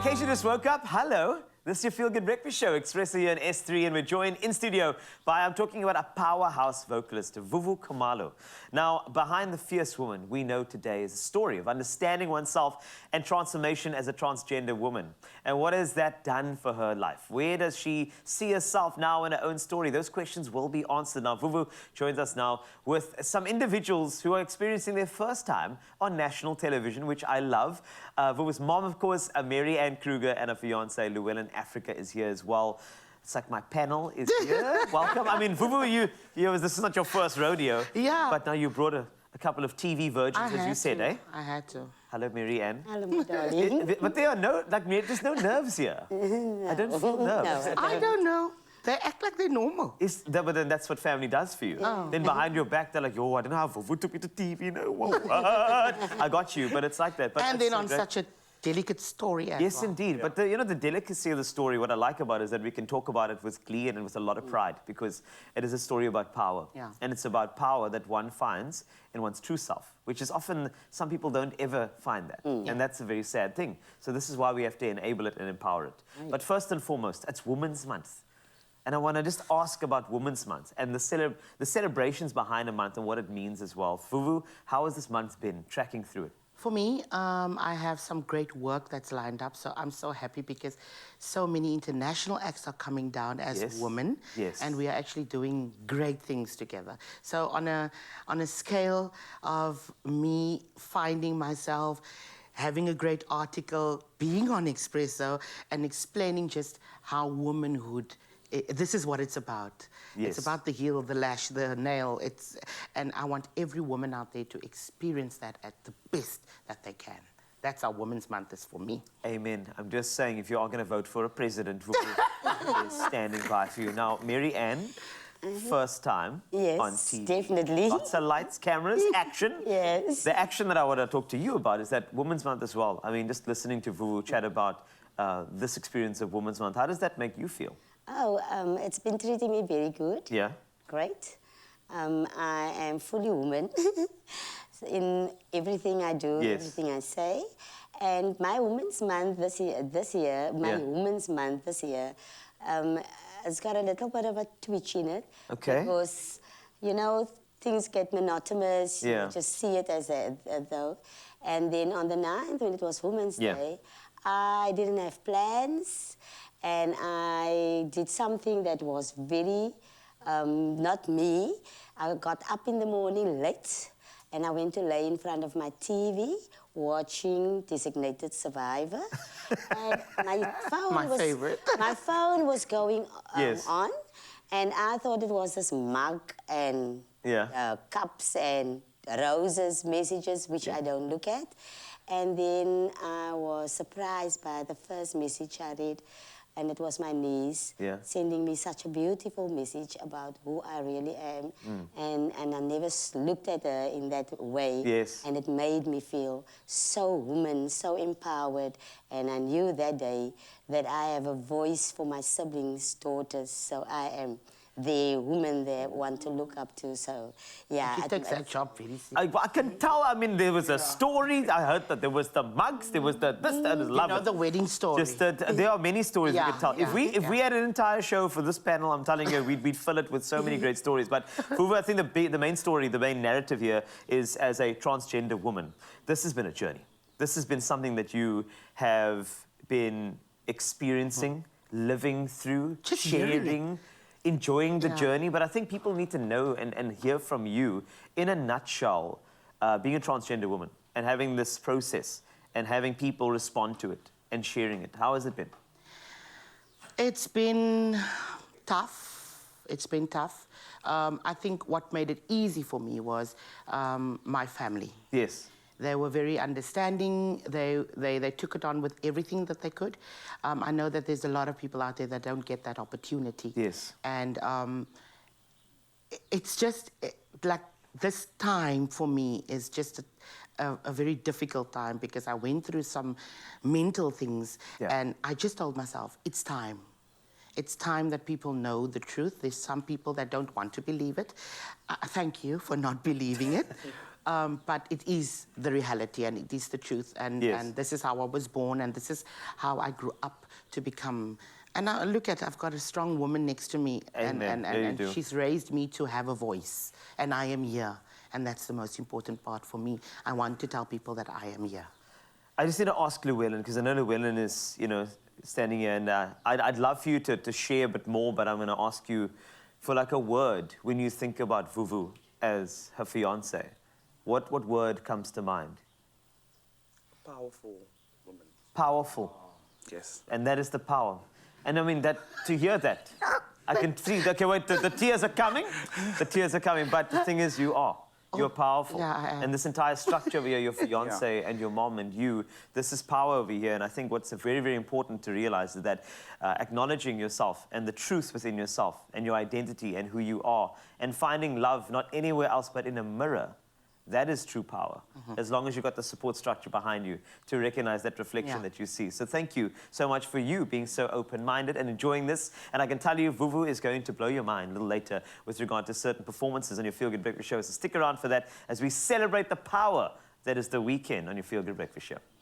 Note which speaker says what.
Speaker 1: case you just woke up, hello. This is your Feel Good Breakfast Show, Expresso here in S3, and we're joined in studio by, I'm talking about a powerhouse vocalist, Vuvu Kumalo. Now, behind the fierce woman we know today is a story of understanding oneself and transformation as a transgender woman. And what has that done for her life? Where does she see herself now in her own story? Those questions will be answered now. Vuvu joins us now with some individuals who are experiencing their first time on national television, which I love. Vuvu's mom, of course, Maryanne Kruger, and her fiancé, Llewellyn Africa, is here as well. It's like my panel is here. Welcome. I mean, Vuvu, this is not your first rodeo.
Speaker 2: Yeah.
Speaker 1: But now you brought a couple of TV virgins, as you said, eh?
Speaker 2: I had to.
Speaker 1: Hello, Maryanne.
Speaker 3: Hello, my darling.
Speaker 1: But there are there's no nerves here. I don't feel nerves.
Speaker 3: No.
Speaker 2: I don't know. They act like they're normal.
Speaker 1: But then that's what family does for you.
Speaker 2: Oh.
Speaker 1: Then behind your back, they're like, yo, I don't know how Vuvu took me to TV. No, what? I got you, but it's like that. But
Speaker 2: And then on such a delicate story as
Speaker 1: yes,
Speaker 2: well.
Speaker 1: indeed. But the delicacy of the story, what I like about it is that we can talk about it with glee and with a lot of pride, because it is a story about power.
Speaker 2: Yeah.
Speaker 1: And it's about power that one finds in one's true self, which is often, some people don't ever find that. And that's a very sad thing. So this is why we have to enable it and empower it.
Speaker 3: Right.
Speaker 1: But first and foremost, it's Women's Month. And I want to just ask about Women's Month and the celebrations behind a month and what it means as well. Vuvu, how has this month been, tracking through it?
Speaker 2: For me, I have some great work that's lined up, so I'm so happy because so many international acts are coming down as women, and we are actually doing great things together. So on a scale of me finding myself, having a great article, being on Expresso, and explaining just how womanhood, this is what it's about.
Speaker 1: Yes.
Speaker 2: It's about the heel, the lash, the nail. And I want every woman out there to experience that at the best that they can. That's our Women's Month is for me.
Speaker 1: Amen. I'm just saying, if you are going to vote for a president, Vuvu is standing by for you. Now, Maryanne, first time on TV.
Speaker 3: Definitely.
Speaker 1: Lots of lights, cameras, action.
Speaker 3: Yes.
Speaker 1: The action that I want to talk to you about is that Women's Month as well. I mean, just listening to Vuvu chat about this experience of Women's Month, how does that make you feel?
Speaker 3: Oh, it's been treating me very good.
Speaker 1: Yeah.
Speaker 3: Great. I am fully woman in everything I do, everything I say. And my Women's Month this year, Women's Month this year, it's got a little bit of a twitch in it.
Speaker 1: Okay.
Speaker 3: Because, you know, things get monotonous.
Speaker 1: Yeah.
Speaker 3: You just see it as though. And then on the 9th, when it was Women's Day, I didn't have plans. And I did something that was very not me. I got up in the morning late, and I went to lay in front of my TV watching Designated Survivor. And my phone was going on, and I thought it was this mug and cups and roses, messages, which I don't look at. And then I was surprised by the first message I read. And it was my niece sending me such a beautiful message about who I really am. And I never looked at her in that way.
Speaker 1: Yes.
Speaker 3: And it made me feel so woman, so empowered. And I knew that day that I have a voice for my siblings' daughters. So I am the woman they want to look up to. So, yeah.
Speaker 2: She takes that job very seriously.
Speaker 1: I can tell. I mean, there was a story. I heard that there was the mugs, there was the this, I just love it.
Speaker 2: The wedding story.
Speaker 1: Just there are many stories we could tell.
Speaker 2: Yeah,
Speaker 1: if we had an entire show for this panel, I'm telling you, we'd fill it with so many great stories. But Vuvu, I think the main story, the main narrative here is, as a transgender woman, this has been a journey. This has been something that you have been experiencing, living through,
Speaker 2: just
Speaker 1: sharing, enjoying the journey. But I think people need to know and hear from you, in a nutshell, being a transgender woman and having this process and having people respond to it and sharing it. How has it been?
Speaker 2: It's been tough. It's been tough. I think what made it easy for me was my family.
Speaker 1: Yes.
Speaker 2: They were very understanding. They took it on with everything that they could. I know that there's a lot of people out there that don't get that opportunity.
Speaker 1: Yes.
Speaker 2: And it's just like this time for me is just a very difficult time because I went through some mental things and I just told myself, it's time. It's time that people know the truth. There's some people that don't want to believe it. Thank you for not believing it. but it is the reality and it is the truth. And this is how I was born and this is how I grew up to become. And now look at, I've got a strong woman next to me.
Speaker 1: Amen.
Speaker 2: And she's raised me to have a voice. And I am here. And that's the most important part for me. I want to tell people that I am here.
Speaker 1: I just need to ask Llewellyn, because I know Llewellyn is, standing here, and I'd love for you to share a bit more, but I'm going to ask you for like a word when you think about Vuvu as her fiancé. What word comes to mind?
Speaker 4: Powerful woman.
Speaker 1: Powerful.
Speaker 4: Yes.
Speaker 1: And that is the power. And I mean, to hear that, I can see, okay, wait, the tears are coming. The tears are coming, but the thing is, you are. You're powerful.
Speaker 2: Yeah, I am.
Speaker 1: And this entire structure over here, your fiancé and your mom and you, this is power over here. And I think what's very, very important to realize is that acknowledging yourself and the truth within yourself and your identity and who you are and finding love not anywhere else but in a mirror, that is true power, as long as you've got the support structure behind you to recognize that reflection that you see. So thank you so much for you being so open-minded and enjoying this. And I can tell you, Vuvu is going to blow your mind a little later with regard to certain performances on your Feel Good Breakfast Show. So stick around for that as we celebrate the power that is the weekend on your Feel Good Breakfast Show.